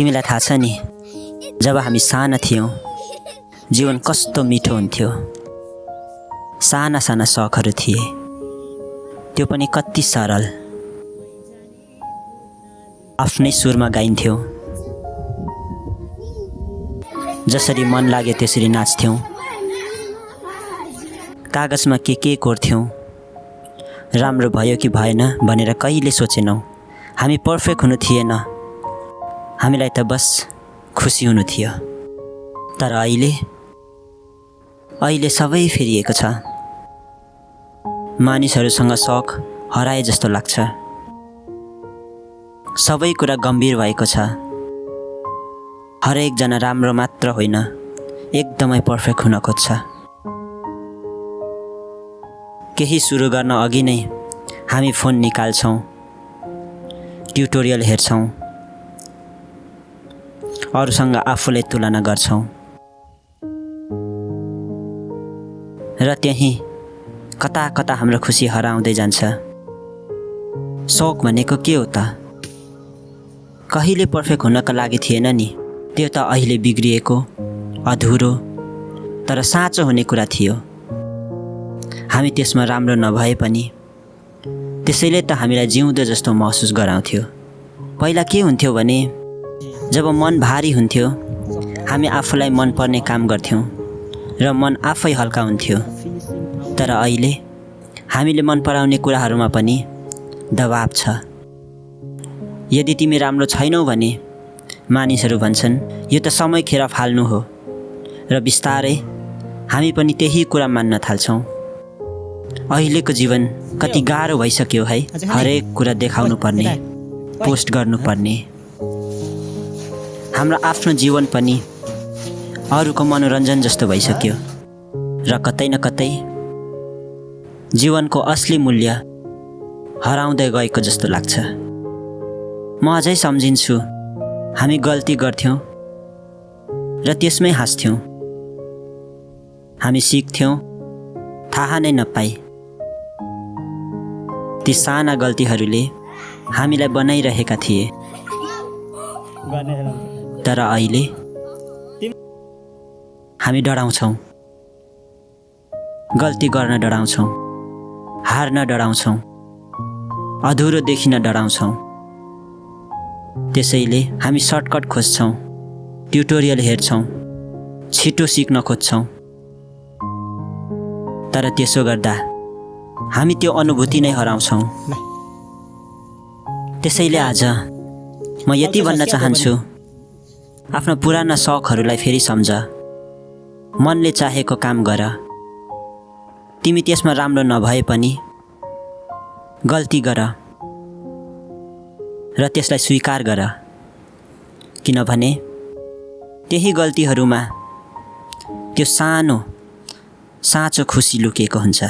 तिमीलाई थाहा छ नि, जब हामी साना थियौँ जीवन कस्तो मिठो हुन्थ्यो। साना साना शखहरू थिए, त्यो पनि कति सरल। आफ्नै सुरमा गाइन्थ्यौँ, जसरी मन लाग्यो त्यसरी नाच्थ्यौँ। कागजमा के कोर्थ्यौँ, राम्रो भयो कि भएन भनेर कहिले सोचेनौँ। हामी पर्फेक्ट हुनु थिएन, हामीलाई त बस खुसी हुनु थियो। तर अहिले सबै फेरिएको छ। मानिसहरूसँग शौक हराए जस्तो लाग्छ। सबै कुरा गम्भीर भएको छ। हरेकजना राम्रो मात्र होइन, एकदमै पर्फेक्ट हुन खोज्छ। केही सुरु गर्न अघि नै हामी फोन निकाल्छौँ, ट्युटोरियल हेर्छौँ, अरूसँग आफूलाई तुलना गर्छौँ। र त्यहीँ कता कता हाम्रो खुसी हराउँदै जान्छ। शौक भनेको के हो त? कहिले पर्फेक्ट हुनका लागि थिएन नि, त्यो त अहिले बिग्रिएको, अधुरो तर साँचो हुने कुरा थियो। हामी त्यसमा राम्रो नभए पनि त्यसैले त हामीलाई जिउँदो जस्तो महसुस गराउँथ्यो। पहिला के हुन्थ्यो भने, जब मन भारी हुन्थ्यो हामी आफूलाई मनपर्ने काम गर्थ्यौँ र मन आफै हल्का हुन्थ्यो। तर अहिले हामीले मन पराउने कुराहरूमा पनि दबाब छ। यदि तिमी राम्रो छैनौ भने मानिसहरू भन्छन् यो त समय खेर फाल्नु हो, र बिस्तारै हामी पनि त्यही कुरा मान्न थाल्छौँ। अहिलेको जीवन कति गाह्रो भइसक्यो है। हरेक कुरा देखाउनु पर्ने, पोस्ट गर्नुपर्ने। हाम्रो आफ्नो जीवन पनि अरूको मनोरञ्जन जस्तो भइसक्यो र कतै न कतै जीवनको असली मूल्य हराउँदै गएको जस्तो लाग्छ। म अझै सम्झिन्छु, हामी गल्ती गर्थ्यौँ र त्यसमै हाँस्थ्यौँ। हामी सिक्थ्यौँ थाहा नै नपाई। ती साना गल्तीहरूले हामीलाई बनाइरहेका थिए। तर अहिले हामी डराउँछौँ, गल्ती गर्न डराउँछौँ, हार्न डराउँछौँ, अधुरो देखिन डराउँछौँ। त्यसैले हामी सर्टकट खोज्छौँ, ट्युटोरियल हेर्छौँ, छिटो सिक्न खोज्छौँ। तर त्यसो गर्दा हामी त्यो अनुभूति नै हराउँछौँ। त्यसैले आज म यति भन्न चाहन्छु, आफ्ना पुराना शौकहरूलाई फेरि सम्झ। मनले चाहेको काम गर। तिमी त्यसमा राम्रो नभए पनि गल्ती गर र त्यसलाई स्वीकार गर, किनभने त्यही गल्तीहरूमा त्यो सानो साँचो खुसी लुकेको हुन्छ।